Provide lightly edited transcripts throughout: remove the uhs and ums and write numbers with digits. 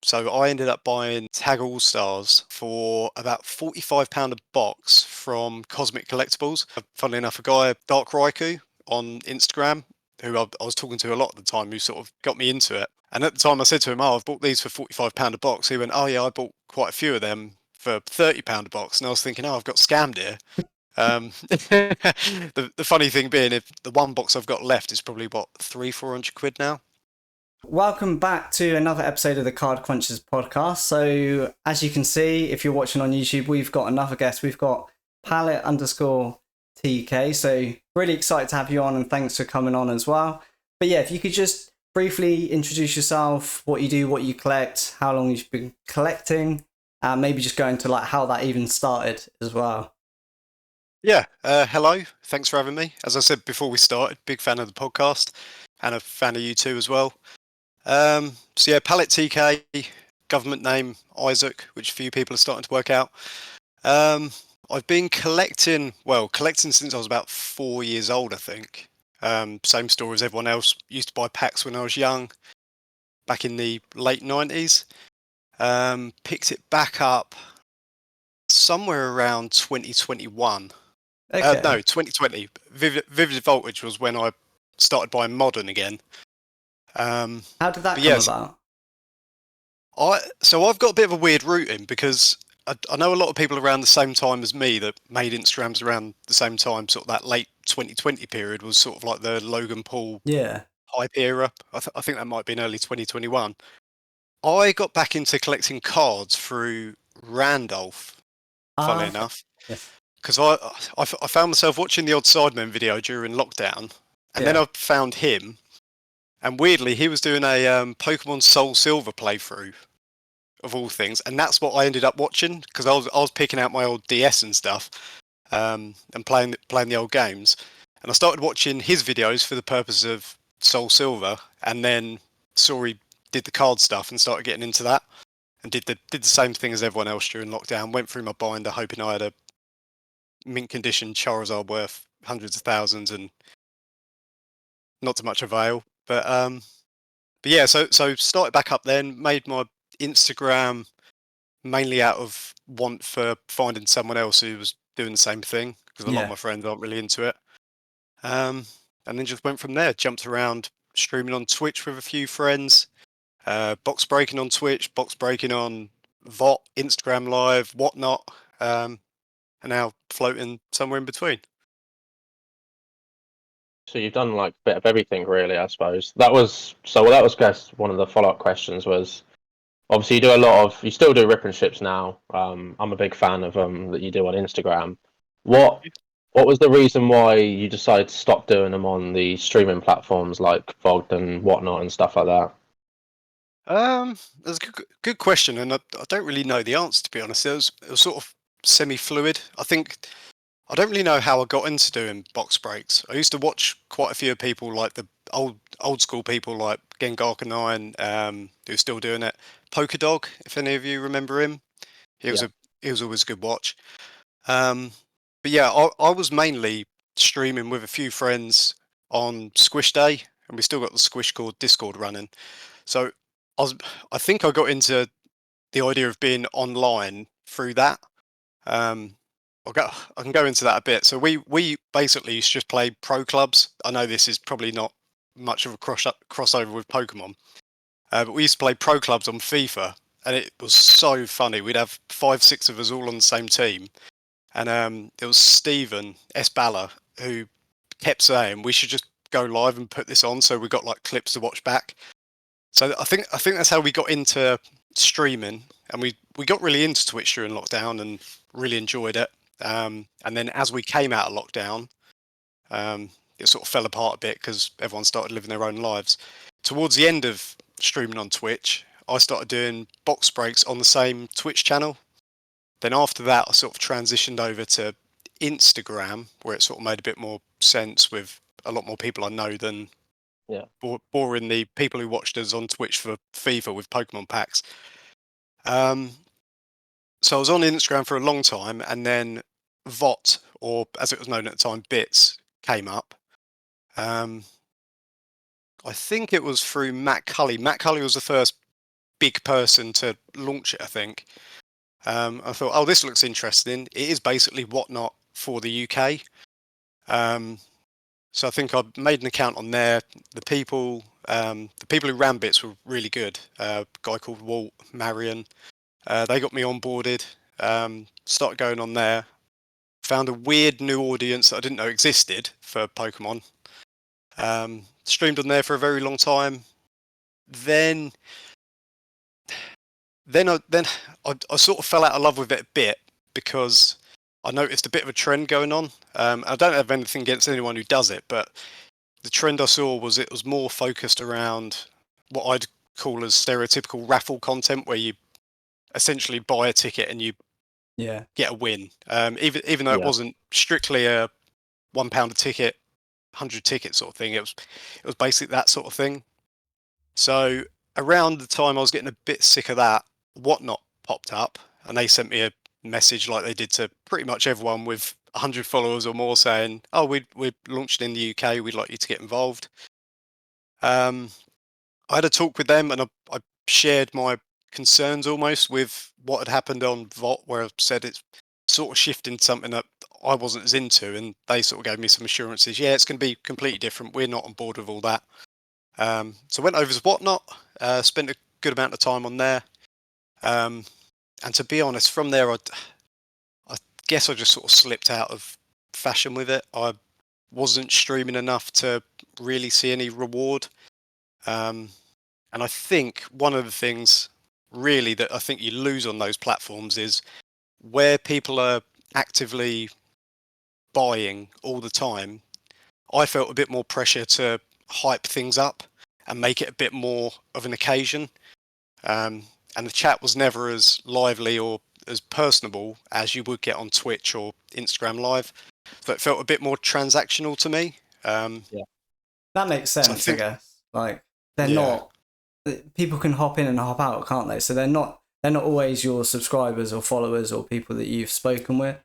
So I ended up buying Tag All Stars for about £45 a box from Cosmic Collectibles. Funnily enough, a guy, Dark Raikou, on Instagram, who I was talking to a lot at the time, who sort of got me into it. And at the time I said to him, I've bought these for £45 a box. He went, oh yeah, I bought quite a few of them for £30 a box. And I was thinking, I've got scammed here. The funny thing being, if the one box I've got left is probably, what, £300-400 now? Welcome back to another episode of the Card Crunchers podcast. So, as you can see, if you're watching on YouTube, we've got another guest. We've got Palette_TK. So, really excited to have you on, and thanks for coming on as well. But yeah, if you could just briefly introduce yourself, what you do, what you collect, how long you've been collecting, and maybe just go into like how that even started as well. Yeah, hello. Thanks for having me. As I said before we started, big fan of the podcast and a fan of you too as well. So yeah, Palette TK, government name Isaac, which a few people are starting to work out. I've been collecting since I was about 4 years old, I think. Same story as everyone else. Used to buy packs when I was young, back in the late 90s. Picked it back up somewhere around 2021. Okay. No, 2020. Vivid Voltage was when I started buying modern again. How did that come Yes, about? so I've got a bit of a weird routing because I know a lot of people around the same time as me that made Instagrams around the same time. Sort of that late 2020 period was sort of like the Logan Paul Yeah. hype era. I think that might be in early 2021. I got back into collecting cards through Randolph, funnily Okay. enough, Yes. because I found myself watching the Odd Sidemen video during lockdown, and then Yeah. I found him, and weirdly he was doing a Pokemon Soul Silver playthrough of all things, and that's what I ended up watching because I was picking out my old DS and stuff, and playing the old games, and I started watching his videos for the purpose of Soul Silver, and then saw he did the card stuff and started getting into that, and did the same thing as everyone else during lockdown. Went through my binder hoping I had a mint condition Charizard worth hundreds of thousands, and not to much avail. But yeah, so started back up then, made my Instagram mainly out of want for finding someone else who was doing the same thing, because a lot of Yeah. my friends aren't really into it. And then just went from there, jumped around streaming on Twitch with a few friends, box breaking on Twitch, box breaking on VOT, Instagram Live, whatnot, and now floating somewhere in between. So you've done like a bit of everything, really, I suppose. That was guess one of the follow-up questions was obviously you still do rip and ships now. I'm a big fan of that you do on Instagram. What was the reason why you decided to stop doing them on the streaming platforms like VOD and whatnot and stuff like that? That's a good question, and I don't really know the answer, to be honest. It was sort of semi-fluid. I don't really know how I got into doing box breaks. I used to watch quite a few people, like the old school people like Gengarka9, who's still doing it. Polka Dog, if any of you remember him, he was always a good watch. But yeah, I was mainly streaming with a few friends on Squish Day, and we still got the Squish Cord Discord running. So I think I got into the idea of being online through that. I can go into that a bit. So we basically used to just play pro clubs. I know this is probably not much of a crossover with Pokemon, but we used to play pro clubs on FIFA, and it was so funny. We'd have 5, 6 of us all on the same team, and it was Stephen S. Balla who kept saying we should just go live and put this on, so we got like clips to watch back. So I think that's how we got into streaming, and we got really into Twitch during lockdown and really enjoyed it. And then as we came out of lockdown, it sort of fell apart a bit because everyone started living their own lives. Towards the end of streaming on Twitch, I started doing box breaks on the same Twitch channel. Then after that, I sort of transitioned over to Instagram, where it sort of made a bit more sense with a lot more people I know than boring the people who watched us on Twitch for FIFA with Pokemon packs. So I was on Instagram for a long time, and then VOT, or as it was known at the time, Bits, came up. I think it was through Matt Cully. Matt Cully was the first big person to launch it, I think. I thought, oh, this looks interesting. It is basically Whatnot for the UK. So I think I made an account on there. The people who ran bits were really good. A guy called Walt, Marion. They got me onboarded. Started going on there. Found a weird new audience that I didn't know existed for Pokemon. Streamed on there for a very long time. Then I sort of fell out of love with it a bit because I noticed a bit of a trend going on. I don't have anything against anyone who does it, but the trend I saw was it was more focused around what I'd call as stereotypical raffle content, where you essentially buy a ticket and you get a win. Even though it wasn't strictly a £1 a ticket, 100 tickets sort of thing, it was basically that sort of thing. So around the time I was getting a bit sick of that, Whatnot popped up, and they sent me a message like they did to pretty much everyone with 100 followers or more, saying, "Oh, we're launching in the UK. We'd like you to get involved." I had a talk with them, and I shared my concerns almost with what had happened on VOT, where I said it's sort of shifting to something that I wasn't as into, and they sort of gave me some assurances. Yeah, it's going to be completely different. We're not on board with all that. So I went over to Whatnot, spent a good amount of time on there. And to be honest, from there, I guess I just sort of slipped out of fashion with it. I wasn't streaming enough to really see any reward. And I think one of the things really that I think you lose on those platforms is where people are actively buying all the time. I felt a bit more pressure to hype things up and make it a bit more of an occasion. And the chat was never as lively or as personable as you would get on Twitch or Instagram Live. So it felt a bit more transactional to me. That makes sense, I guess. Like they're not. People can hop in and hop out, can't they? So they're not always your subscribers or followers or people that you've spoken with.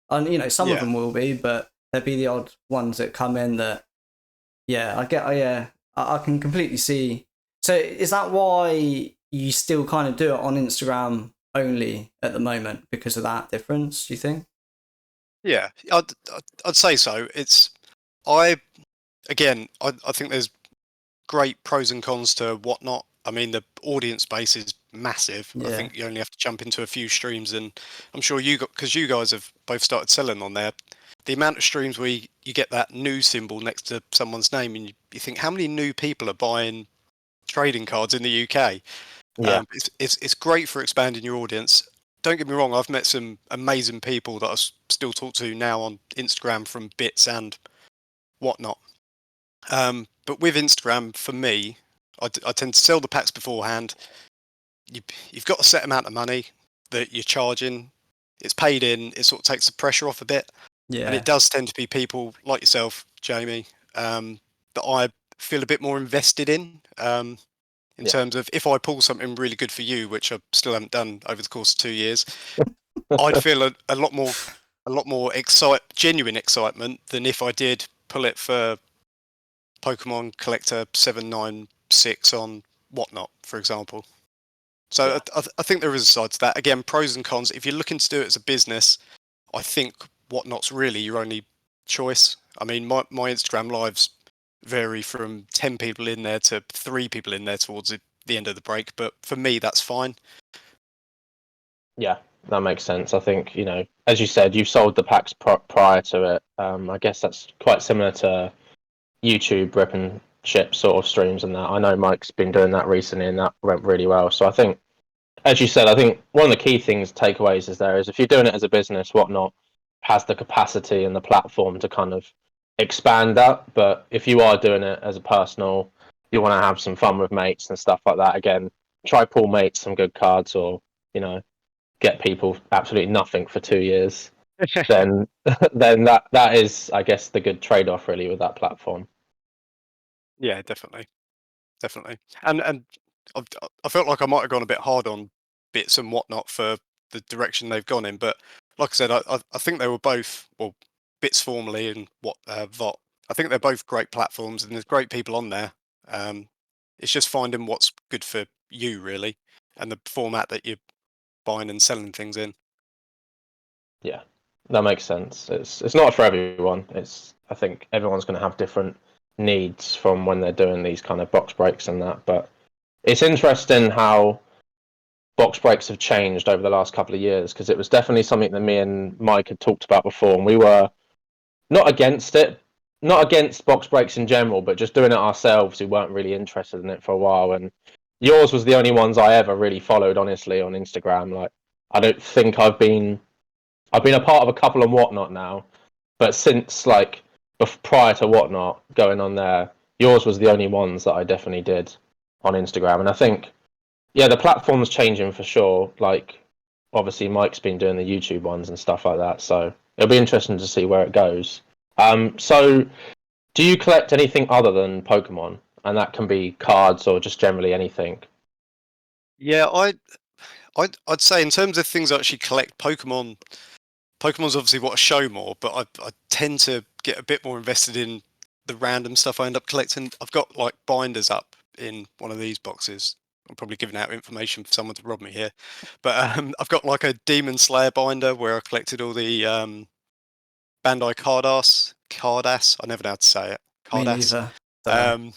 And you know, some of them will be, but there'd be the odd ones that come in that. I can completely see. So is that why you still kind of do it on Instagram only at the moment, because of that difference, do you think? Yeah, I'd say so. I think there's great pros and cons to Whatnot. I mean, the audience base is massive. I think you only have to jump into a few streams, and I'm sure because you guys have both started selling on there. The amount of streams where you get that new symbol next to someone's name, and you think, how many new people are buying trading cards in the UK? It's great for expanding your audience. Don't get me wrong, I've met some amazing people that I still talk to now on Instagram from Bits and Whatnot. But with Instagram, for me, I tend to sell the packs beforehand. You've got a set amount of money that you're charging. It's paid in. It sort of takes the pressure off a bit. And it does tend to be people like yourself, Jamie, that I feel a bit more invested in terms of if I pull something really good for you, which I still haven't done over the course of 2 years, I'd feel a lot more genuine excitement than if I did pull it for Pokemon Collector 796 on Whatnot, for example. So I think there is a side to that. Again, pros and cons. If you're looking to do it as a business, I think Whatnot's really your only choice. I mean, my Instagram lives vary from 10 people in there to 3 people in there towards the end of the break. But for me, that's fine. Yeah, that makes sense. I think, as you said, you've sold the packs prior to it. I guess that's quite similar to YouTube rip and ship sort of streams and that. I know Mike's been doing that recently and that went really well. So I think, as you said, I think one of the key takeaways is if you're doing it as a business, Whatnot has the capacity and the platform to kind of expand that. But if you are doing it as a personal, you want to have some fun with mates and stuff like that. Again, try pull mates some good cards, or get people absolutely nothing for 2 years. then that is, I guess, the good trade off really with that platform. Yeah, definitely. And I felt like I might have gone a bit hard on Bits and Whatnot for the direction they've gone in, but like I said, I think they were both, well, Bits formerly and VOT. I think they're both great platforms, and there's great people on there. It's just finding what's good for you, really. and the format that you're buying and selling things in. Yeah, that makes sense. It's not for everyone. I think everyone's going to have different needs from when they're doing these kind of box breaks and that. But it's interesting how box breaks have changed over the last couple of years, because it was definitely something that me and Mike had talked about before, and we were not against it, not against box breaks in general, but just doing it ourselves. We weren't really interested in it for a while, and yours was the only ones I ever really followed, honestly, on Instagram. Like, I don't think I've been a part of a couple on Whatnot now, but since like prior to Whatnot going on there, yours was the only ones that I definitely did on Instagram. And I think, yeah, the platform's changing for sure. Like, obviously Mike's been doing the YouTube ones and stuff like that, so it'll be interesting to see where it goes. So do you collect anything other than Pokemon? And that can be cards or just generally anything. Yeah, I'd say in terms of things I actually collect, Pokemon's obviously what I show more, but I tend to get a bit more invested in the random stuff I end up collecting. I've got like binders up in one of these boxes. I'm probably giving out information for someone to rob me here, but I've got like a Demon Slayer binder where I collected all the Bandai Cardass. I never know how to say it. Me Cardass. neither. Dunno.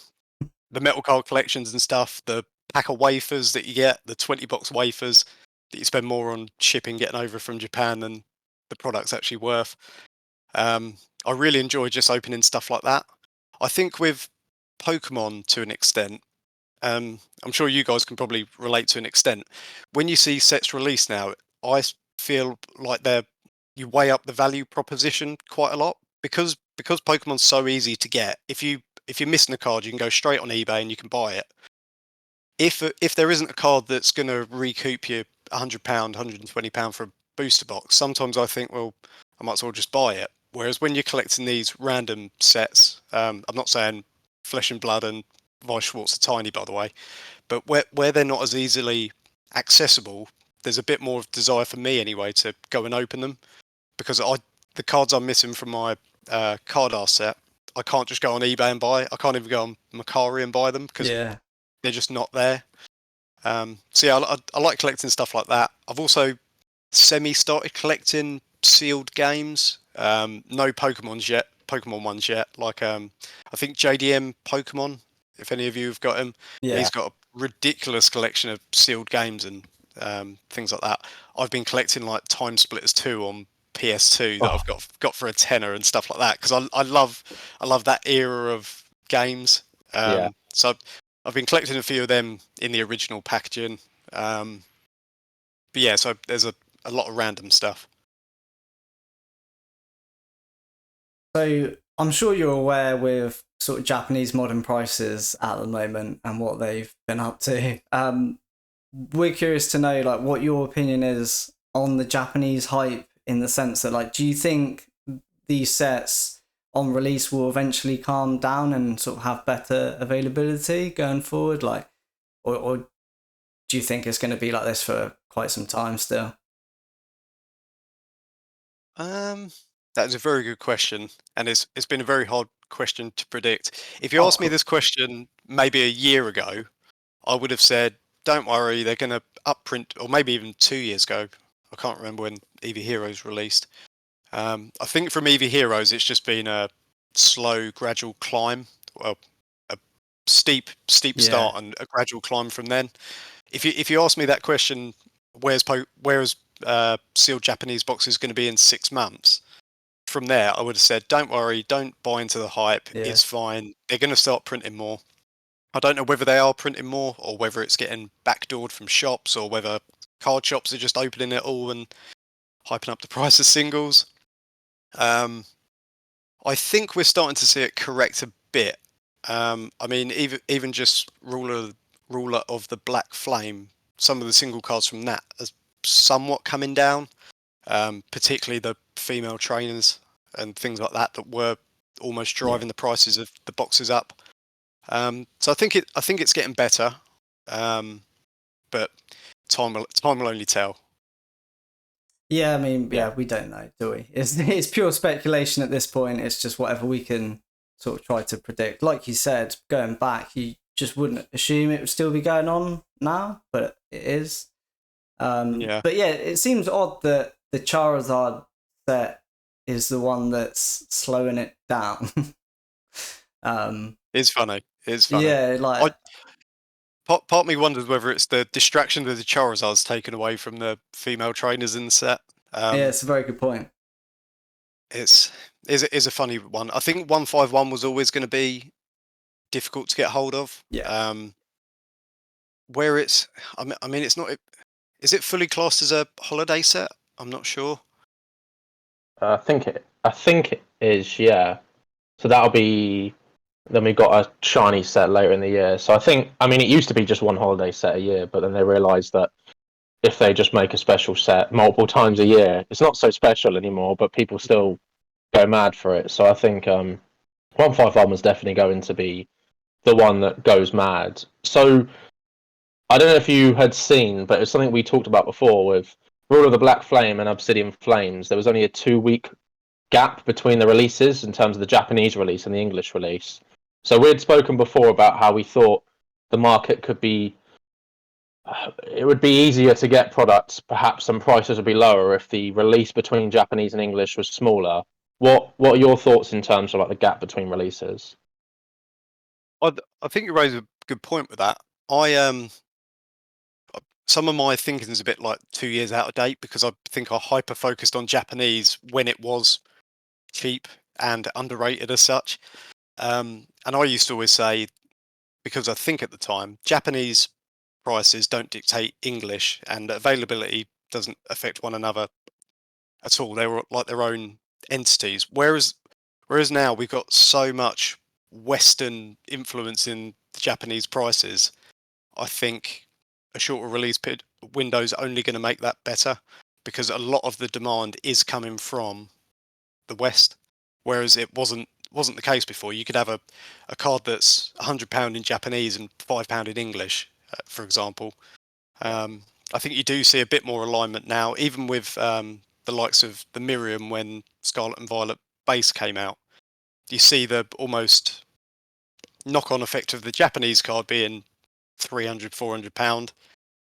The metal card collections and stuff. The pack of wafers that you get, the 20-box wafers that you spend more on shipping getting over from Japan than the product's actually worth. I really enjoy just opening stuff like that. I think with Pokemon to an extent, I'm sure you guys can probably relate to an extent. When you see sets released now, I feel like you weigh up the value proposition quite a lot because Pokemon's so easy to get. If you're missing a card, you can go straight on eBay and you can buy it. If there isn't a card that's going to recoup you £100, £120 for a booster box, sometimes I think, well, I might as well just buy it. Whereas when you're collecting these random sets, I'm not saying Flesh and Blood and Vice Schwartz are tiny, by the way, but where they're not as easily accessible, there's a bit more of desire for me anyway to go and open them, because the cards I'm missing from my card art set, I can't just go on eBay and buy. I can't even go on Macari and buy them because Yeah. they're just not there. So yeah, I like collecting stuff like that. I've also started collecting sealed games. No Pokemon ones yet. Like I think JDM Pokemon, if any of you have got him, Yeah. he's got a ridiculous collection of sealed games and things like that. I've been collecting like Time Splitters 2 on PS2 that I've got for a tenner and stuff like that, because I love that era of games. So I've been collecting a few of them in the original packaging. But yeah, so there's a lot of random stuff. So I'm sure you're aware with sort of Japanese modern prices at the moment and what they've been up to. We're curious to know like what your opinion is on the Japanese hype, in the sense that, like, do you think these sets on release will eventually calm down and sort of have better availability going forward, like, or do you think it's going to be like this for quite some time still? That is a very good question, and it's been a very hard question to predict. If you asked me this question maybe a year ago, I would have said, don't worry, they're going to upprint, or maybe even 2 years ago. I can't remember when Eevee Heroes released. I think from Eevee Heroes, it's just been a slow, gradual climb. Well, a steep start and a gradual climb from then. If you ask me that question, where's sealed Japanese boxes going to be in 6 months? From there, I would have said, don't worry, don't buy into the hype. Yeah. It's fine. They're going to start printing more. I don't know whether they are printing more or whether it's getting backdoored from shops or whether card shops are just opening it all and hyping up the price of singles. I think we're starting to see it correct a bit. I mean, even just ruler of the Black Flame, some of the single cards from that are somewhat coming down, particularly the female trainers and things like that were almost driving the prices of the boxes up. So I think it's getting better, but time will only tell. Yeah, I mean, we don't know, do we? It's pure speculation at this point. It's just whatever we can sort of try to predict. Like you said, going back, you just wouldn't assume it would still be going on now, but it is. Yeah. But yeah, it seems odd that the Charizard set is the one that's slowing it down. It's funny. It's funny. Yeah, like Part of me wonders whether it's the distraction that the Charizard's taken away from the female trainers in the set. yeah, it's a very good point. It's is a funny one. I think 151 was always going to be difficult to get hold of. Yeah. Where it's, I mean, it's not. Is it fully classed as a holiday set? I'm not sure. I think it is, yeah. So that'll be. Then we got a shiny set later in the year. So I mean, it used to be just one holiday set a year, but then they realised that if they just make a special set multiple times a year, it's not so special anymore. But people still go mad for it. So I think 151 was definitely going to be the one that goes mad. So I don't know if you had seen, but it's something we talked about before with Rule of the Black Flame and Obsidian Flames. There was only a 2-week gap between the releases in terms of the Japanese release and the English release. So we had spoken before about how we thought the market could be, it would be easier to get products, perhaps some prices would be lower if the release between Japanese and English was smaller. What are your thoughts in terms of like the gap between releases? I think you raise a good point with that. Some of my thinking is a bit like 2 years out of date because I think I hyper focused on Japanese when it was cheap and underrated as such. And I used to always say, because I think at the time, Japanese prices don't dictate English and availability doesn't affect one another at all. They were like their own entities. Whereas now we've got so much Western influence in the Japanese prices. I think a shorter release window is only going to make that better because a lot of the demand is coming from the West, whereas it wasn't the case before. You could have a card that's £100 in Japanese and £5 in English, for example. I think you do see a bit more alignment now, even with the likes of the Miriam when Scarlet and Violet base came out. You see the almost knock-on effect of the Japanese card being £300, £400,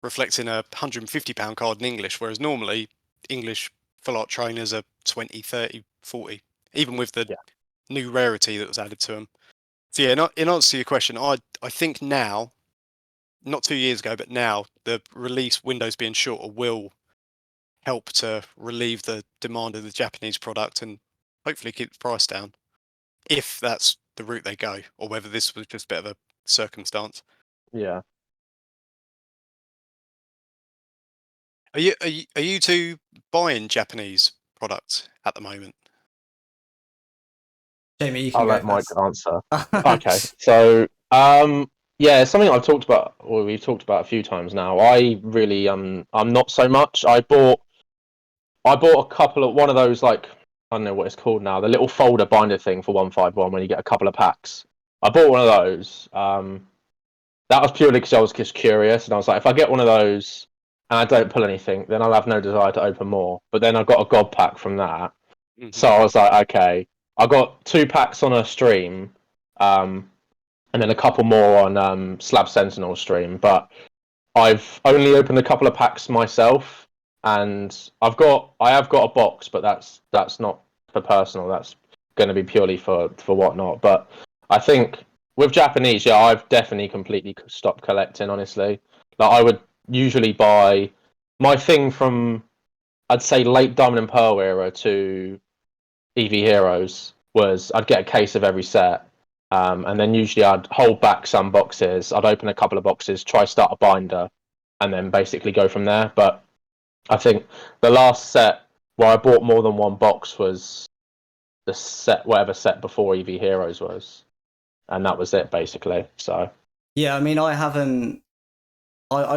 reflecting a £150 card in English, whereas normally English full art trainers are 20, 30, 40, even with the new rarity that was added to them. So yeah, in answer to your question, I think now, not 2 years ago, but now the release windows being shorter will help to relieve the demand of the Japanese product and hopefully keep the price down, if that's the route they go, or whether this was just a bit of a circumstance. Yeah. Are you two buying Japanese products at the moment? Jamie, you can I'll go let Mike first. answer. Okay. So yeah, something I've talked about, or we've talked about a few times now. I really I'm not so much. I bought a couple of one of those, like, I don't know what it's called now, the little folder binder thing for 151 when you get a couple of packs. I bought one of those. That was purely because I was just curious, and I was like, if I get one of those and I don't pull anything, then I'll have no desire to open more. But then I got a god pack from that, so I was like, okay. I got 2 packs on a stream, and then a couple more on Slab Sentinel stream. But I've only opened a couple of packs myself, and I have got a box, but that's not for personal. That's going to be purely for whatnot. But I think with Japanese, yeah, I've definitely completely stopped collecting. Honestly, like I would usually buy my thing from, I'd say, late Diamond and Pearl era to EV Heroes was I'd get a case of every set. And then usually I'd hold back some boxes. I'd open a couple of boxes, try start a binder, and then basically go from there. But I think the last set where I bought more than one box was the set, whatever set before EV Heroes was, and that was it basically. So Yeah, I mean, I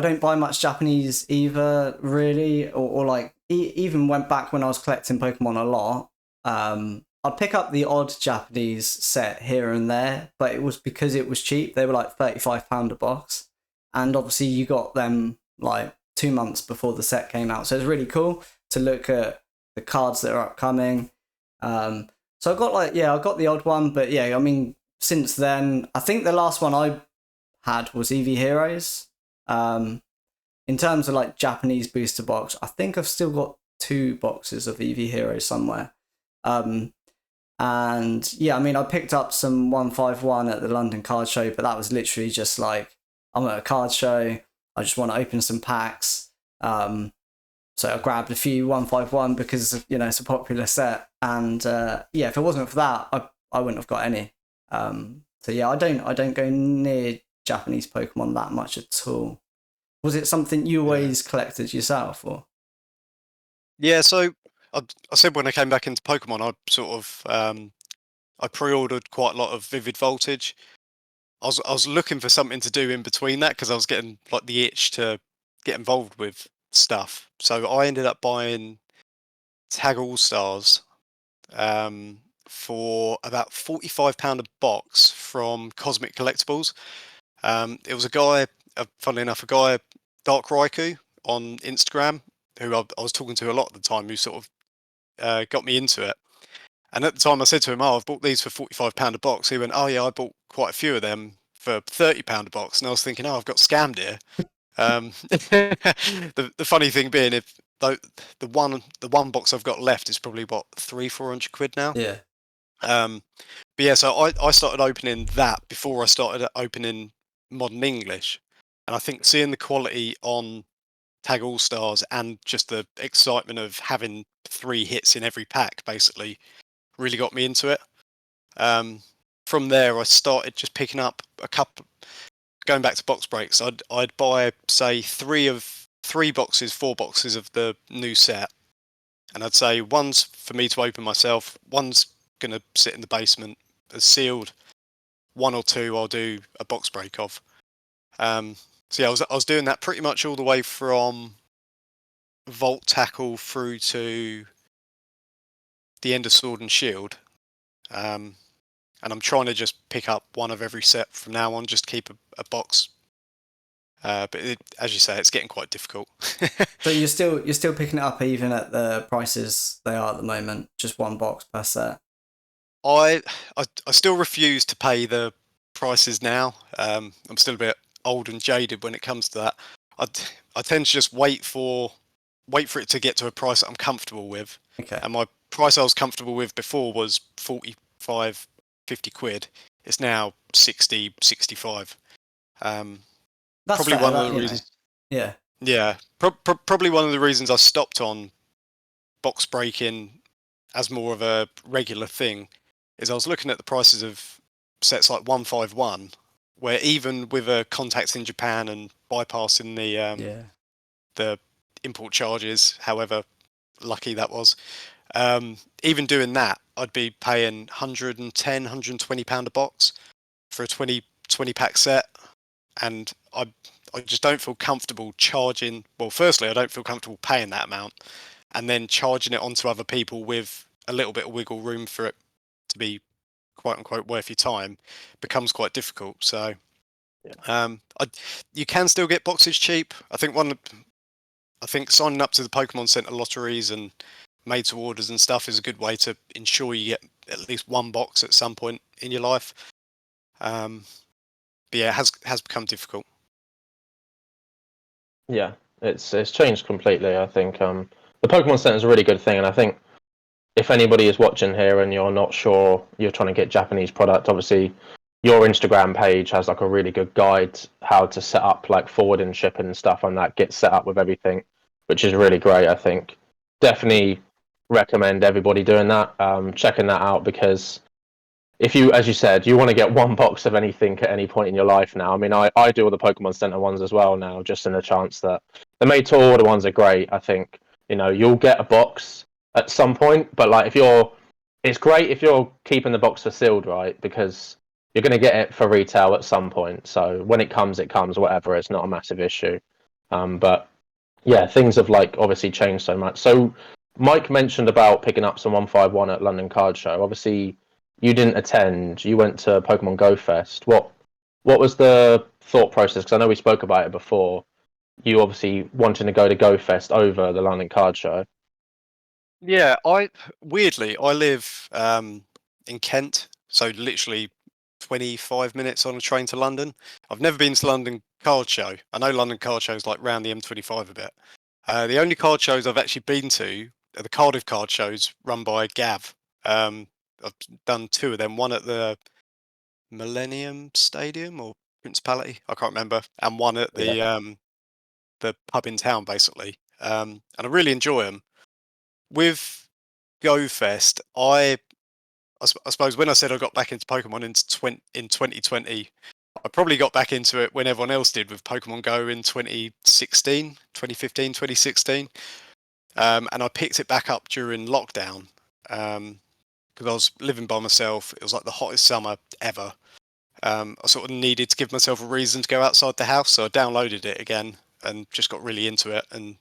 don't buy much Japanese either, really, or like even went back when I was collecting Pokemon a lot. I'd pick up the odd Japanese set here and there, but it was because it was cheap. They were like £35 a box, and obviously you got them like 2 months before the set came out, so it's really cool to look at the cards that are upcoming. So I got I got the odd one, but yeah, I mean, since then, I think the last one I had was EV Heroes. In terms of like Japanese booster box, I think I've still got 2 boxes of EV Heroes somewhere. And yeah, I mean, I picked up some 151 at the London card show, but that was literally just like, I'm at a card show, I just want to open some packs. So I grabbed a few 151 because, you know, it's a popular set. And yeah, if it wasn't for that, I wouldn't have got any. So yeah, I don't go near Japanese Pokemon that much at all. Was it something you always collected yourself, or? Yeah, so I said when I came back into Pokemon, I sort of I pre-ordered quite a lot of Vivid Voltage. I was looking for something to do in between that because I was getting like the itch to get involved with stuff. So I ended up buying Tag All Stars for about £45 a box from Cosmic Collectibles. It was a guy, funnily enough, a guy, Dark Raikou, on Instagram, who I was talking to a lot at the time, who sort of got me into it. And at the time I said to him, "Oh, I've bought these for £45 a box." He went, "Oh yeah, I bought quite a few of them for £30 a box." And I was thinking, "Oh, I've got scammed here." The funny thing being, if the one box I've got left is probably what, 300-400 quid now. Yeah. But yeah, so I started opening that before I started opening Modern English, and I think seeing the quality on Tag All Stars and just the excitement of having 3 hits in every pack basically really got me into it. From there, I started just picking up a couple. Going back to box breaks, I'd buy, say, 4 boxes of the new set, and I'd say one's for me to open myself, one's gonna sit in the basement as sealed, 1 or 2 I'll do a box break of. So yeah, I was doing that pretty much all the way from Volt Tackle through to the end of Sword and Shield. And I'm trying to just pick up one of every set from now on, just keep a box. But as you say, it's getting quite difficult. So you're still picking it up even at the prices they are at the moment, just 1 box per set. I still refuse to pay the prices now. I'm still a bit old and jaded when it comes to that. I tend to just wait for it to get to a price that I'm comfortable with. Okay. And my price I was comfortable with before was 45, 50 quid. It's now 60, 65. That's probably fair, one of the reasons. Yeah. Yeah, probably one of the reasons I stopped on box breaking as more of a regular thing is I was looking at the prices of sets like 151, where even with a contact in Japan and bypassing the import charges, however lucky that was, even doing that, I'd be paying £110-120 a box for a 20 pack set, and I just don't feel comfortable charging. Well, firstly, I don't feel comfortable paying that amount, and then charging it onto other people with a little bit of wiggle room for it to be quote unquote worth your time becomes quite difficult. So, you can still get boxes cheap. I think signing up to the Pokemon Center lotteries and made to orders and stuff is a good way to ensure you get at least 1 box at some point in your life. But yeah, it has become difficult. Yeah, it's changed completely. I think the Pokemon Center is a really good thing, and I think if anybody is watching here and you're not sure, you're trying to get Japanese product, obviously your Instagram page has like a really good guide how to set up like forwarding, shipping and stuff, and that gets set up with everything, which is really great. I think definitely recommend everybody doing that, checking that out, because if you, as you said, you want to get 1 box of anything at any point in your life now. I mean, I do all the Pokemon Center ones as well now, just in the chance that the made to order ones are great. I think, you know, you'll get a box at some point, but like it's great if you're keeping the box for sealed, right? Because you're going to get it for retail at some point. So when it comes, whatever. It's not a massive issue. But yeah, things have like obviously changed so much. So Mike mentioned about picking up some 151 at London Card Show. Obviously, you didn't attend. You went to Pokemon Go Fest. What was the thought process? Because I know we spoke about it before. You obviously wanting to go to Go Fest over the London Card Show. Yeah, I live in Kent, so literally 25 minutes on a train to London. I've never been to London Card Show. I know London Card Show is like round the M25 a bit. The only card shows I've actually been to are the Cardiff card shows run by Gav. I've done 2 of them, one at the Millennium Stadium or Principality, I can't remember, and one at the pub in town, basically. And I really enjoy them. With GoFest, I suppose when I said I got back into Pokemon in 2020, I probably got back into it when everyone else did with Pokemon Go in 2016, 2015, 2016. And I picked it back up during lockdown because I was living by myself. It was like the hottest summer ever. I sort of needed to give myself a reason to go outside the house, so I downloaded it again and just got really into it. And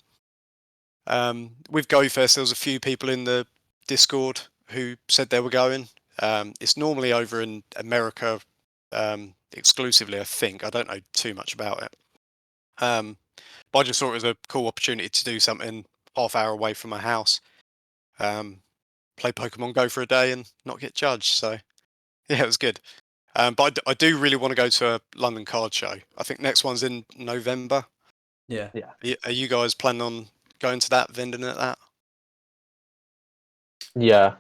with GoFest, there was a few people in the Discord who said they were going. It's normally over in America exclusively, I think. I don't know too much about it. But I just thought it was a cool opportunity to do something half-hour away from my house. Play Pokemon Go for a day and not get judged. So, yeah, it was good. But I do really want to go to a London card show. I think next one's in November. Yeah. Are you guys planning on going to that, vending at that? Yeah,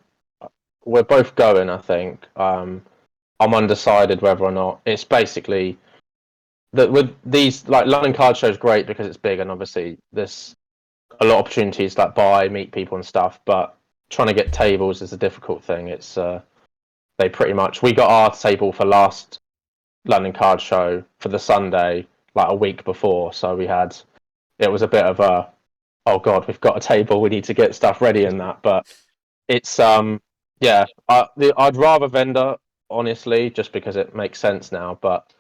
we're both going, I think. I'm undecided whether or not. It's basically that with these, like, London Card Show is great because it's big and obviously there's a lot of opportunities to, like, buy, meet people and stuff. But trying to get tables is a difficult thing. It's they pretty much, we got our table for last London Card Show for the Sunday like a week before, so it was a bit of a, oh god, we've got a table, we need to get stuff ready and that. But it's I'd rather vendor, honestly, just because it makes sense now. But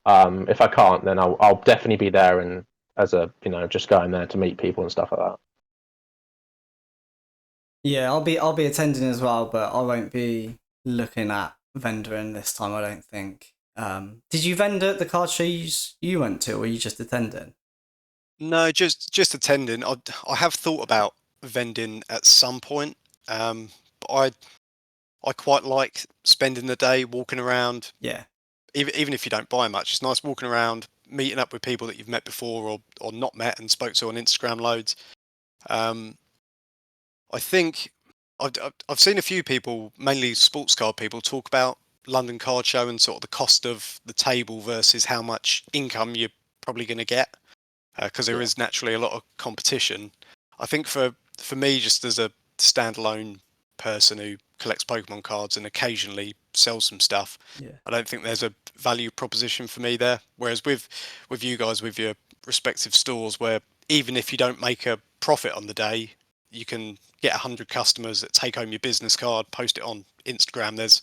if I can't, then I'll definitely be there, and as a, just going there to meet people and stuff like that. Yeah, I'll be attending as well, but I won't be looking at vendoring this time, I don't think. Did you vendor at the card shows you went to, or were you just attending? No, just attending. I have thought about vending at some point, but I quite like spending the day walking around. Yeah. Even if you don't buy much, it's nice walking around, meeting up with people that you've met before or not met and spoke to on Instagram loads. I think I've seen a few people, mainly sports card people, talk about London Card Show and sort of the cost of the table versus how much income you're probably going to get, because there is naturally a lot of competition. I think for me, just as a standalone person who collects Pokemon cards and occasionally sells some stuff, I don't think there's a value proposition for me there. Whereas with you guys, with your respective stores, where even if you don't make a profit on the day, you can get 100 customers that take home your business card, post it on Instagram. There's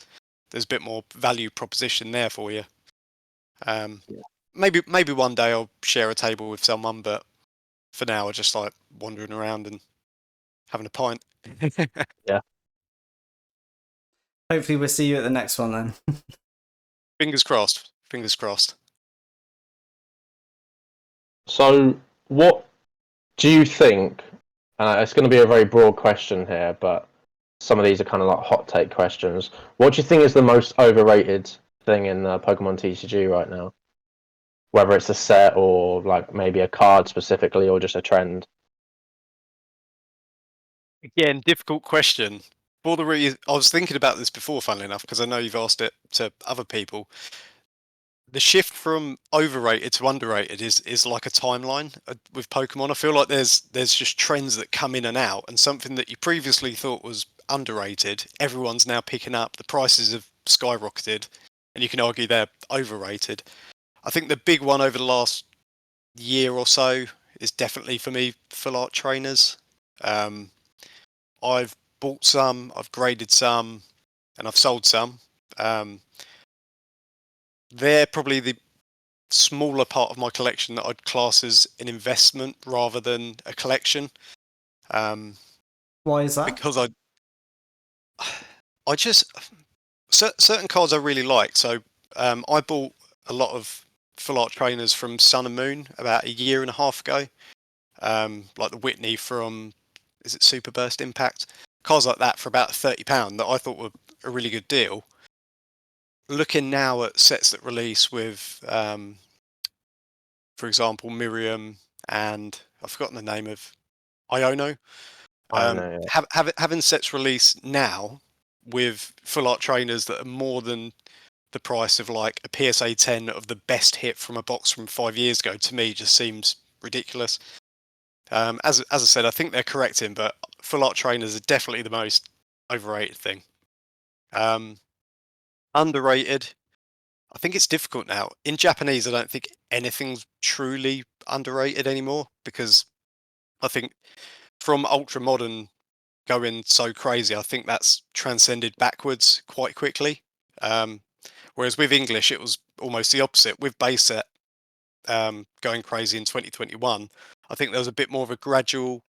a bit more value proposition there for you. Maybe one day I'll share a table with someone, but for now I just like wandering around and having a pint. Yeah. Hopefully we'll see you at the next one then. Fingers crossed. Fingers crossed. So, what do you think? It's going to be a very broad question here, but some of these are kind of like hot take questions. What do you think is the most overrated thing in Pokemon TCG right now? Whether it's a set or like maybe a card specifically, or just a trend. Again, difficult question. For the reason I was thinking about this before, funnily enough, because I know you've asked it to other people. The shift from overrated to underrated is like a timeline with Pokemon. I feel like there's just trends that come in and out, and something that you previously thought was underrated, everyone's now picking up. The prices have skyrocketed, and you can argue they're overrated. I think the big one over the last year or so is definitely for me full art trainers. I've bought some, I've graded some, and I've sold some. They're probably the smaller part of my collection that I'd class as an investment rather than a collection. Why is that? Because I just certain cards I really like. So I bought a lot of full art trainers from Sun and Moon about a year and a half ago. Like the Whitney from, is it Super Burst Impact? Cards like that for about £30 that I thought were a really good deal. looking now at sets that release with, for example, Miriam and I've forgotten the name of Iono. I don't know. Having sets release now with full art trainers that are more than the price of like a PSA 10 of the best hit from a box from 5 years ago, to me just seems ridiculous. As I said, I think they're correcting, but full art trainers are definitely the most overrated thing. Underrated. I think it's difficult now. In Japanese, I don't think anything's truly underrated anymore, because I think from ultra modern going so crazy, I think that's transcended backwards quite quickly. Whereas with English, it was almost the opposite. With base set going crazy in 2021, I think there was a bit more of a gradual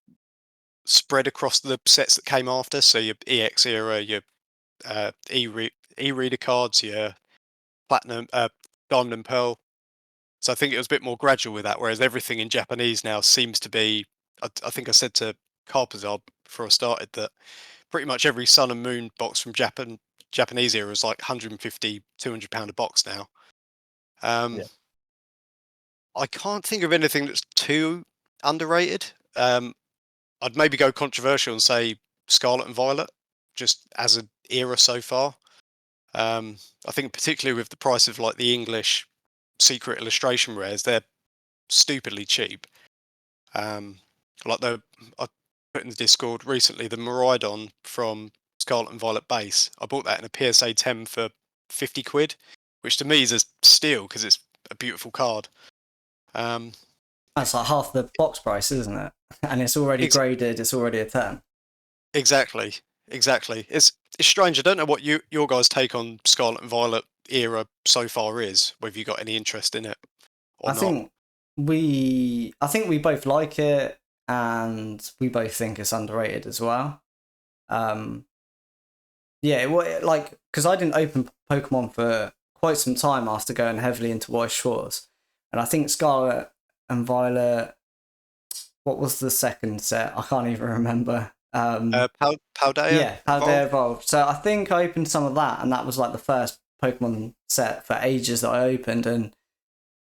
spread across the sets that came after. So your EX era, your e-reader cards, your platinum, diamond and pearl. So I think it was a bit more gradual with that. Whereas everything in Japanese now seems to be. I think I said to Carpazar before I started that pretty much every Sun and Moon box from Japanese era is like 150, £200 a box now. Yeah. I can't think of anything that's too underrated. I'd maybe go controversial and say Scarlet and Violet, just as an era so far. I think particularly with the price of like the English secret illustration rares, they're stupidly cheap. Like I put in the Discord recently the Miraidon from Scarlet and Violet base. I bought that in a PSA 10 for 50 quid, which to me is a steal because it's a beautiful card. That's like half the box price, isn't it? And it's already graded. It's already a 10. Exactly. It's strange. I don't know what your guys' take on Scarlet and Violet era so far is. Whether you got any interest in it or I not. think we both like it, and we both think it's underrated as well. Yeah, like because I didn't open Pokemon for quite some time after going heavily into White Shores, and I think Scarlet and Violet. What was the second set? I can't even remember. Paldea? Yeah, Paldea Evolved. So I think I opened some of that, and that was like the first Pokemon set for ages that I opened, and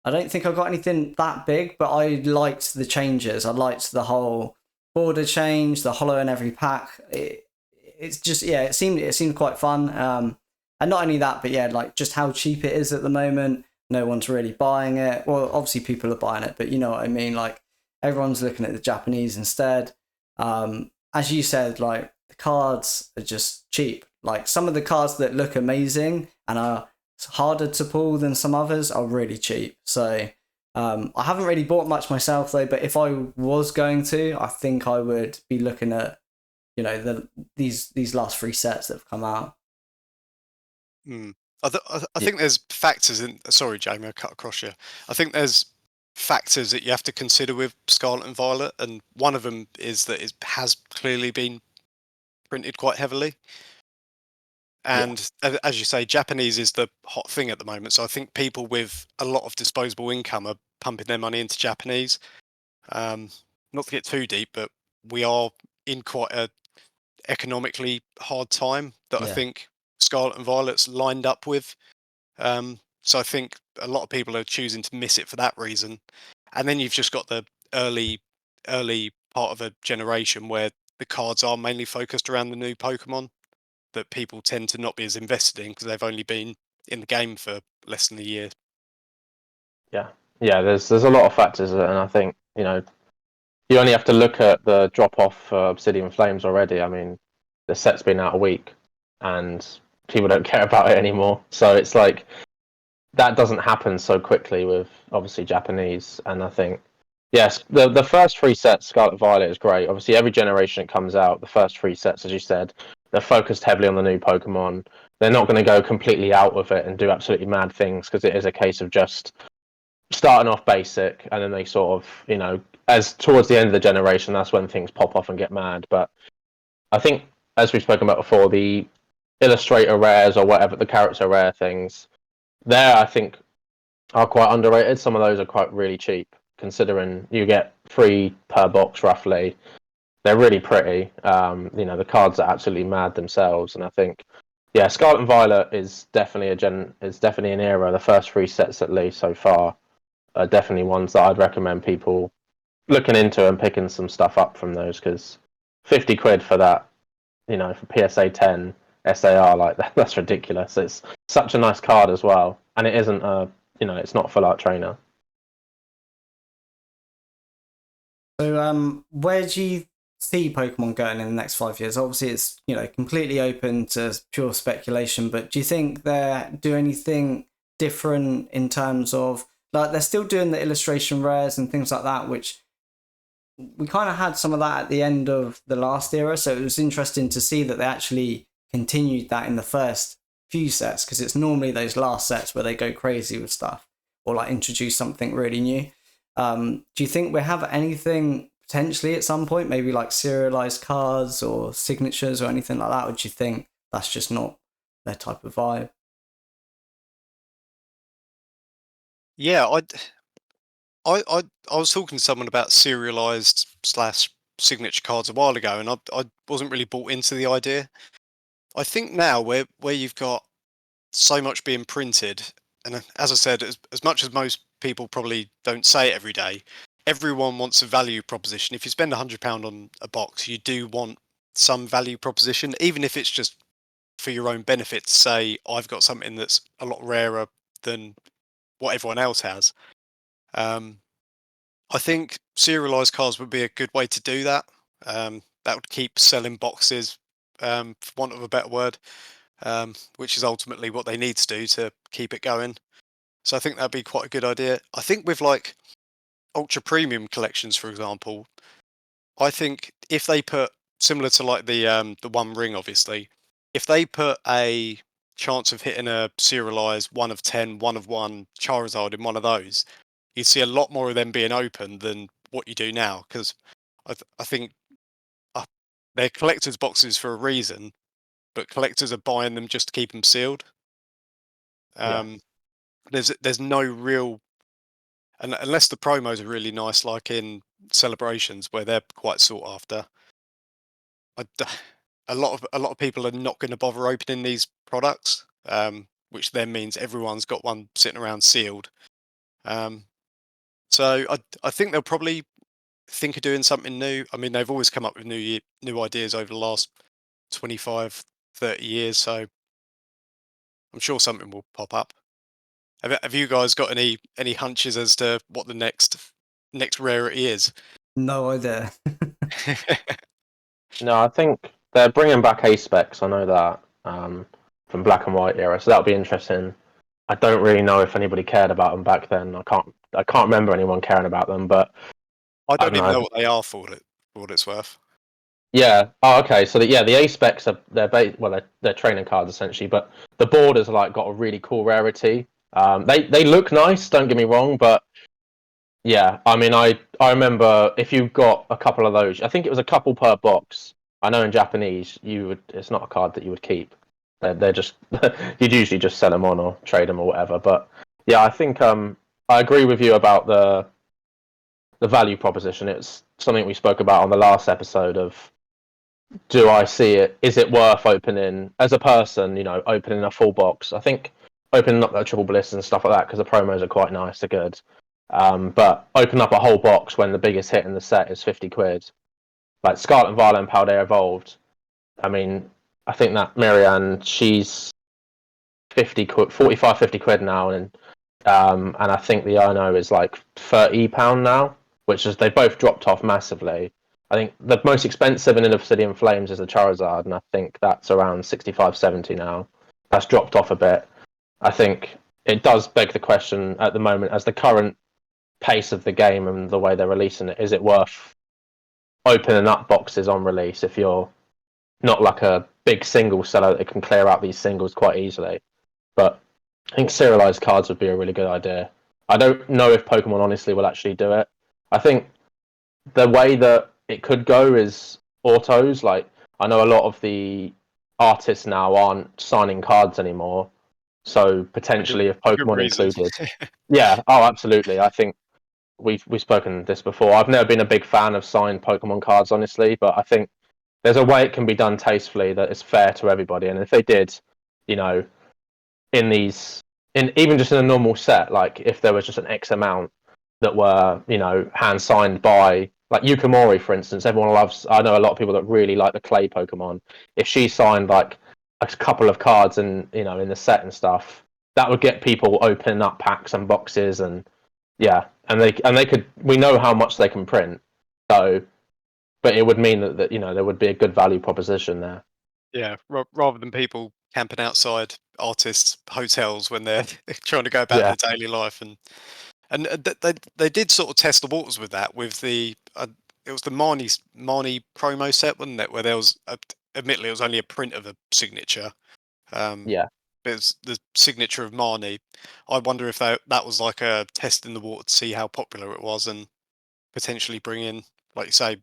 I don't think I got anything that big, but I liked the changes. I liked the whole border change, the holo in every pack. It's just it seemed quite fun. And not only that, but yeah, like just how cheap it is at the moment. No one's really buying it. Well, obviously people are buying it, but you know what I mean. Like everyone's looking at the Japanese instead. As you said, like the cards are just cheap. Like some of the cards that look amazing and are harder to pull than some others are really cheap. So I haven't really bought much myself though, but if I was going to, I think I would be looking at, you know, these last 3 sets that have come out. I think there's factors in. Sorry, Jamie, I cut across you. I think there's factors that you have to consider with Scarlet and Violet, and one of them is that it has clearly been printed quite heavily. And as you say, Japanese is the hot thing at the moment. So I think people with a lot of disposable income are pumping their money into Japanese. Not to get too deep, but we are in quite a economically hard time that I think Scarlet and Violet's lined up with. So I think a lot of people are choosing to miss it for that reason. And then you've just got the early part of a generation where the cards are mainly focused around the new Pokemon that people tend to not be as invested in because they've only been in the game for less than a year. Yeah, there's a lot of factors, and I think you only have to look at the drop off for Obsidian Flames already. I mean, the set's been out a week, and people don't care about it anymore. So it's like that doesn't happen so quickly with obviously Japanese, and I think yes, the first 3 sets, Scarlet Violet, is great. Obviously, every generation it comes out, the first 3 sets, as you said, they're focused heavily on the new Pokemon. They're not going to go completely out with it and do absolutely mad things because it is a case of just starting off basic, and then they sort of, as towards the end of the generation, that's when things pop off and get mad. But I think, as we've spoken about before, the illustrator rares or whatever, the character rare things, there I think are quite underrated. Some of those are quite really cheap, considering you get 3 per box roughly. They're really pretty. The cards are absolutely mad themselves, and I think Yeah, Scarlet and Violet is definitely an era. The first 3 sets at least so far are definitely ones that I'd recommend people looking into and picking some stuff up from those, because 50 quid for that, for PSA 10 SAR, like that's ridiculous. It's such a nice card as well, and it isn't it's not a full art trainer. So, where do you see Pokemon going in the next 5 years? Obviously, it's completely open to pure speculation. But do you think they do anything different in terms of, like, they're still doing the illustration rares and things like that, which we kind of had some of that at the end of the last era. So it was interesting to see that they actually continued that in the first few sets, because it's normally those last sets where they go crazy with stuff or like introduce something really new. Do you think we have anything potentially at some point, maybe like serialized cards or signatures or anything like that? Or do you think that's just not their type of vibe? Yeah, I was talking to someone about serialized slash signature cards a while ago, and I wasn't really bought into the idea. I think now where you've got so much being printed, and as I said, as much as most people probably don't say it every day, everyone wants a value proposition. If you spend £100 on a box, you do want some value proposition, even if it's just for your own benefit to say, I've got something that's a lot rarer than what everyone else has. I think serialized cards would be a good way to do that. That would keep selling boxes, for want of a better word, which is ultimately what they need to do to keep it going. So I think that'd be quite a good idea. I think with like ultra premium collections, for example, I think if they put, similar to like the One Ring, obviously, if they put a chance of hitting a serialized 1 of 10, 1 of 1 Charizard in one of those, you'd see a lot more of them being open than what you do now. Because I think uh, they're collectors' boxes for a reason, but collectors are buying them just to keep them sealed. Yeah. There's no real, and unless the promos are really nice, like in celebrations where they're quite sought after. A lot of people are not going to bother opening these products, which then means everyone's got one sitting around sealed. So I think they'll probably think of doing something new. I mean, they've always come up with new ideas over the last 25, 30 years, so I'm sure something will pop up. Have you guys got any hunches as to what the next rarity is? No idea. No, I think they're bringing back A-Specs. I know that from Black and White era, so that'll be interesting. I don't really know if anybody cared about them back then. I can't remember anyone caring about them, but I I don't don't even know know. what they are for what it's worth. Yeah. Oh, okay. So the A-Specs are they're training cards essentially, but the borders are like got a really cool rarity. They look nice. Don't get me wrong, but yeah, I mean, I remember if you got a couple of those, I think it was a couple per box. I know in Japanese, it's not a card that you would keep. They're just you'd usually just sell them on or trade them or whatever. But yeah, I think I agree with you about the value proposition. It's something we spoke about on the last episode of, do I see it? Is it worth opening as a person? Opening a full box. I think opening up the triple bliss and stuff like that, because the promos are quite nice, they're good. But open up a whole box when the biggest hit in the set is 50 quid. Like Scarlet and Violet and Paldea Evolved. I mean, I think that Marianne, she's 45, 50 quid now, and I think the Ono is like £30 now, which is, they both dropped off massively. I think the most expensive in Obsidian Flames is the Charizard, and I think that's around 65, 70 now. That's dropped off a bit. I think it does beg the question at the moment, as the current pace of the game and the way they're releasing it, is it worth opening up boxes on release if you're not like a big single seller that can clear out these singles quite easily? But I think serialized cards would be a really good idea. I don't know if Pokemon honestly will actually do it. I think the way that it could go is autos. Like, I know a lot of the artists now aren't signing cards anymore, so potentially if For good Pokemon reason. included, yeah, oh, absolutely. I think we've spoken this before. I've never been a big fan of signed Pokemon cards, honestly, but I think there's a way it can be done tastefully that is fair to everybody. And if they did, you know, in these, in even just in a normal set, like if there was just an X amount that were, you know, hand signed by, like Yukamori, for instance. Everyone loves. I know a lot of people that really like the clay Pokemon. If she signed like a couple of cards and, you know, in the set and stuff, that would get people opening up packs and boxes, and yeah, and they could. We know how much they can print, so but it would mean that you know there would be a good value proposition there. Yeah, rather than people camping outside artists' hotels when they're trying to go about Yeah, their daily life, and they did sort of test the waters with that with the it was the Marnie promo set, wasn't it? Where there was admittedly it was only a print of a signature, um, yeah, but it was the signature of Marnie. I wonder if that was like a test in the water to see how popular it was and potentially bring in, like you say,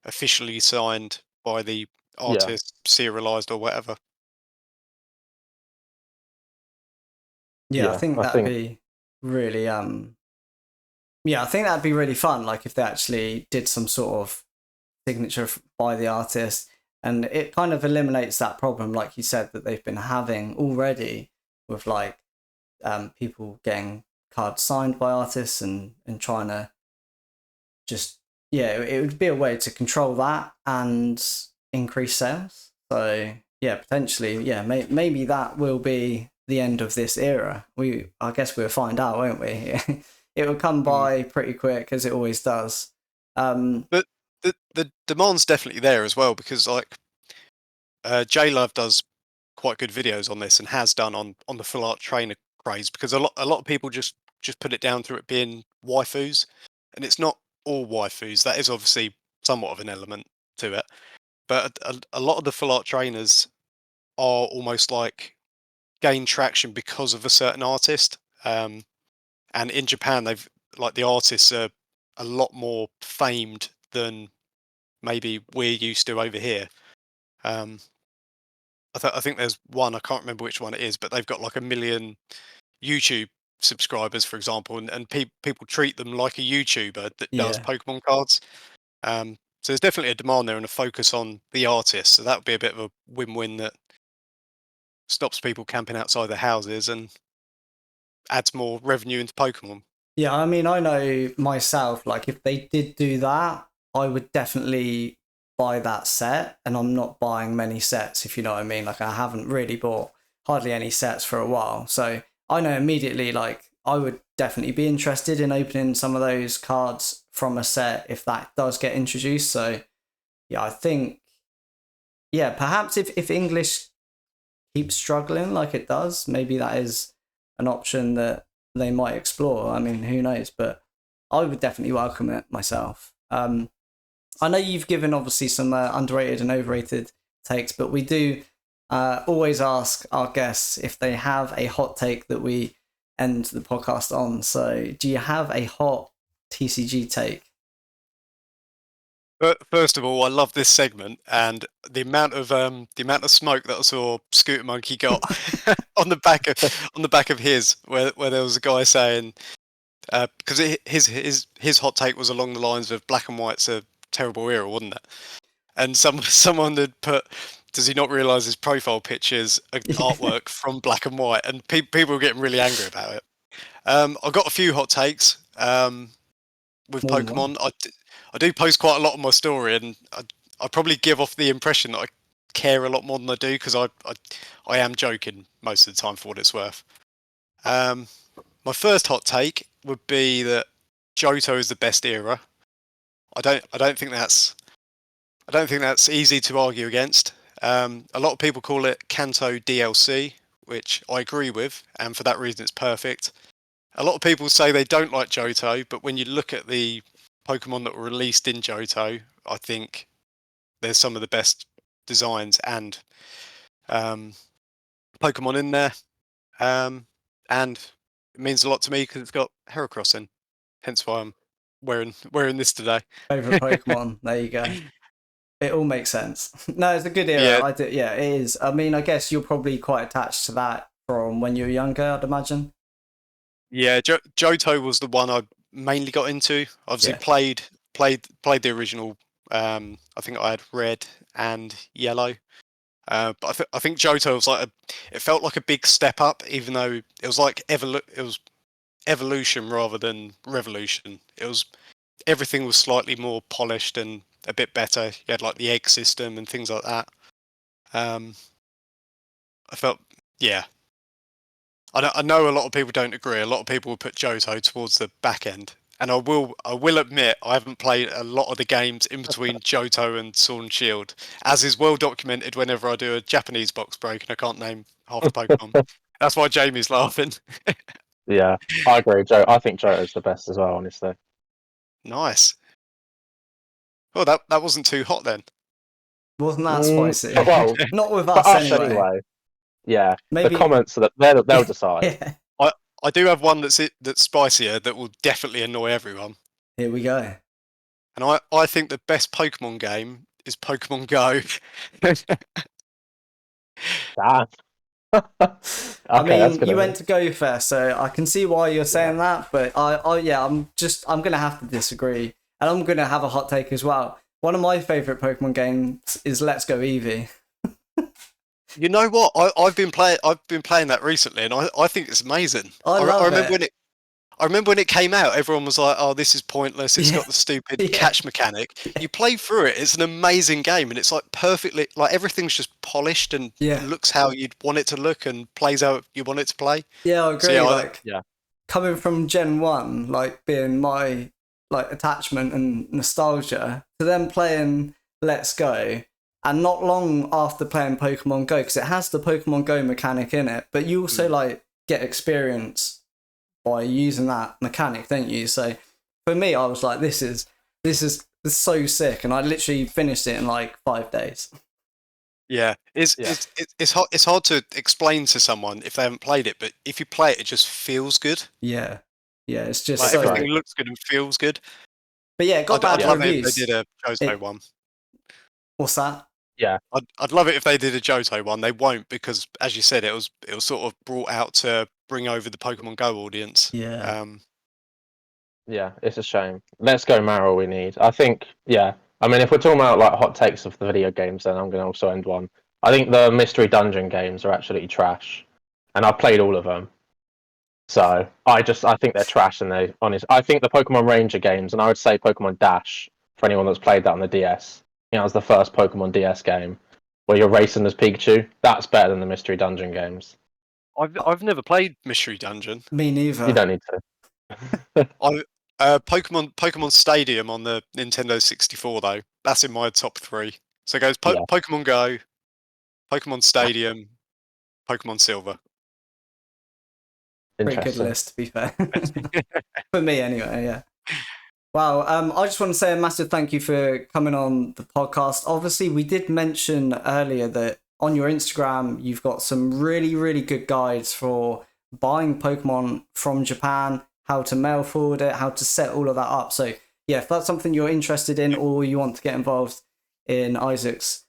officially signed by the yeah, artist, serialized or whatever. Yeah, I yeah. think I that'd think be really yeah, I think that'd be really fun. Like if they actually did some sort of signature by the artist, and it kind of eliminates that problem, like you said, that they've been having already with like people getting cards signed by artists and trying to just yeah, it would be a way to control that and increase sales. So yeah, potentially, yeah, maybe that will be the end of this era. I guess we'll find out, won't we? It will come Mm. by pretty quick, as it always does. But the demand's definitely there as well because like J Love does quite good videos on this and has done on the full art trainer craze because a lot of people just put it down to it being waifus, and it's not all waifus. That is obviously somewhat of an element to it, but a lot of the full art trainers are almost like gain traction because of a certain artist. And in Japan, they've like the artists are a lot more famed than maybe we're used to over here. Um, I think there's one, I can't remember which one it is, but they've got like 1 million YouTube subscribers, for example, and people treat them like a YouTuber that does Yeah, Pokemon cards. So there's definitely a demand there and a focus on the artist. So that would be a bit of a win-win that stops people camping outside their houses and adds more revenue into Pokemon. yeah. I mean, I know myself. Like, if they did do that, I would definitely buy that set. And I'm not buying many sets, if you know what I mean. Like, I haven't really bought hardly any sets for a while, so I know immediately. Like, I would definitely be interested in opening some of those cards from a set if that does get introduced. So yeah, I think yeah, perhaps if English keeps struggling like it does, maybe that is an option that they might explore. I mean, who knows? But I would definitely welcome it myself. I know you've given obviously some underrated and overrated takes, but we do always ask our guests if they have a hot take that we end the podcast on. So, do you have a hot TCG take? But first of all, I love this segment and the amount of smoke that I saw Scooter Monkey got on the back of his where there was a guy saying because his hot take was along the lines of black and white's a terrible era, wasn't it? And someone had put, does he not realise his profile pictures are artwork from black and white? And people were getting really angry about it. I've got a few hot takes with More than one. Pokemon. I do post quite a lot on my story, and I probably give off the impression that I care a lot more than I do because I am joking most of the time for what it's worth. My first hot take would be that Johto is the best era. I don't think that's easy to argue against. A lot of people call it Kanto DLC, which I agree with, and for that reason, it's perfect. A lot of people say they don't like Johto, but when you look at the Pokemon that were released in Johto, I think there's some of the best designs and um, Pokemon in there, and it means a lot to me because it's got Heracross in. Hence why I'm wearing this today. Favorite Pokemon. There you go. It all makes sense. No, it's a good era. Yeah, I do. Yeah, it is. I mean, I guess you're probably quite attached to that from when you were younger, I'd imagine. yeah. Johto was the one I mainly got into. Obviously, Yeah. played the original. I think I had red and yellow. But I think Johto was like it felt like a big step up, even though it was like it was evolution rather than revolution. It was everything was slightly more polished and a bit better. You had like the egg system and things like that. I felt, yeah. I know a lot of people don't agree. A lot of people will put Johto towards the back end, and I will admit I haven't played a lot of the games in between Johto and Sword and Shield, as is well documented whenever I do a Japanese box break and I can't name half the Pokemon. That's why Jamie's laughing. Yeah, I agree. I think Johto's the best as well, honestly. Nice. Oh, that wasn't too hot then. Wasn't that spicy? Well, Not with for us us anyway. Yeah, Maybe the comments that they'll decide. Yeah. I do have one that's spicier that will definitely annoy everyone. Here we go. And I think the best Pokemon game is Pokemon Go. Damn. I Okay, that's mean, good. you went to Go first, so I can see why you're saying that, but I'm gonna have to disagree, and I'm gonna have a hot take as well. One of my favorite Pokemon games is Let's Go Eevee. You know what? I've been playing that recently, and I think it's amazing. I love remember it. I remember when it came out, everyone was like, "Oh, this is pointless. It's got the stupid catch mechanic." You play through it; it's an amazing game, and it's like perfectly like everything's just polished and looks how you'd want it to look and plays how you want it to play. Yeah, I agree. So, Coming from Gen 1, like being my like attachment and nostalgia, to them playing Let's Go, and not long after playing Pokemon Go, because it has the Pokemon Go mechanic in it, but you also like get experience by using that mechanic, don't you? So for me, I was like, this is so sick, and I literally finished it in like 5 days. Yeah, it's hard to explain to someone if they haven't played it, but if you play it, it just feels good. Yeah, it's just like, everything looks good and feels good. But yeah, it got bad I'd love reviews. it if they did a Johto one. What's that? Yeah, I'd love it if they did a Johto one. They won't, because as you said, it was sort of brought out to bring over the Pokemon Go audience. Yeah. Yeah, it's a shame. Let's Go Marrow we need. I think, yeah. I mean, if we're talking about like hot takes of the video games, then I'm going to also end one. I think the Mystery Dungeon games are absolutely trash, and I've played all of them. So I think they're trash, and they honest. I think the Pokemon Ranger games, and I would say Pokemon Dash for anyone that's played that on the DS. You know, it was the first Pokemon DS game where you're racing as Pikachu. That's better than the Mystery Dungeon games. I've never played Mystery Dungeon. Me neither. You don't need to. Pokemon Stadium on the Nintendo 64 though. That's in my top 3. So it goes Pokemon Go, Pokemon Stadium, Pokemon Silver. Pretty good list, to be fair. For me, anyway. Yeah. Wow. I just want to say a massive thank you for coming on the podcast. Obviously, we did mention earlier that on your Instagram, you've got some really, really good guides for buying Pokemon from Japan, how to mail forward it, how to set all of that up. So yeah, if that's something you're interested in, or you want to get involved in Isaac's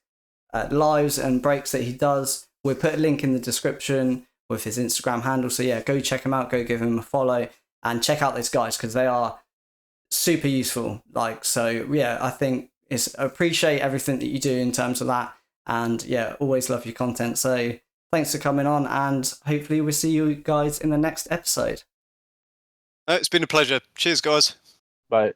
lives and breaks that he does, we'll put a link in the description with his Instagram handle. So yeah, go check him out, go give him a follow, and check out these guys because they are super useful. Like, so yeah, I think appreciate everything that you do in terms of that, and yeah, always love your content. So thanks for coming on, and hopefully we'll see you guys in the next episode. It's been a pleasure. Cheers, guys. Bye.